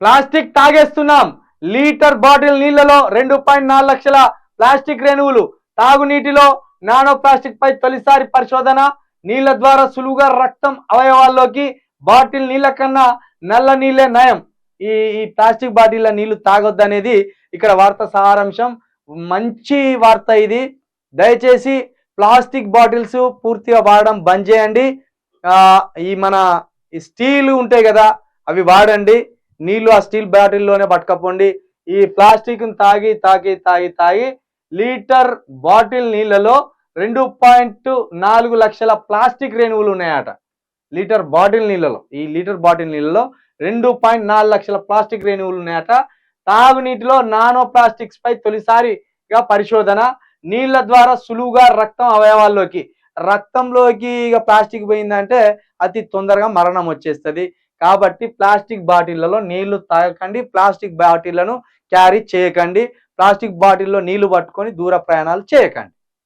Plastic తాగేస్తున్నాం. Litre bottle నీళ్లలో 2.4 లక్షల plastic రేణువులు. తాగునీటిలో నానో ప్లాస్టిక్ పై తొలిసారి పరిశోధన. నీళ్ల ద్వారా సులువుగా రక్తం అవయవాల్లోకి. బాటిల్ నీళ్ల కన్నా నల్ల నీళ్లే నయం. ఈ ఈ ప్లాస్టిక్ బాటిల్ నీళ్లు తాగొద్దనేది ఇక్కడ వార్త సారాంశం. మంచి వార్త ఇది. దయచేసి ప్లాస్టిక్ బాటిల్స్ పూర్తిగా వాడడం బంద్ చేయండి. ఈ మన స్టీల్ ఉంటాయి కదా, అవి వాడండి. నీళ్లు ఆ స్టీల్ బాటిల్లోనే పట్టుకపోండి. ఈ ప్లాస్టిక్ తాగి తాగి తాగి తాగి లీటర్ బాటిల్ నీళ్లలో 2.4 లక్షల ప్లాస్టిక్ రేణువులు ఉన్నాయట. లీటర్ బాటిల్ నీళ్లలో, ఈ లీటర్ బాటిల్ నీళ్లలో 2.4 లక్షల ప్లాస్టిక్ రేణువులు ఉన్నాయట. తాగునీటిలో నానో ప్లాస్టిక్స్ పై తొలిసారిగా పరిశోధన. నీళ్ల ద్వారా సులువుగా రక్తం అవయవాల్లోకి. రక్తంలోకి ఇక ప్లాస్టిక్ పోయిందంటే అతి తొందరగా మరణం వచ్చేస్తుంది. కాబట్టి ప్లాస్టిక్ బాటిళ్లలో నీళ్లు తాగకండి, ప్లాస్టిక్ బాటిళ్లను క్యారీ చేయకండి, ప్లాస్టిక్ బాటిల్లో నీళ్లు పట్టుకొని దూర ప్రయాణాలు చేయకండి.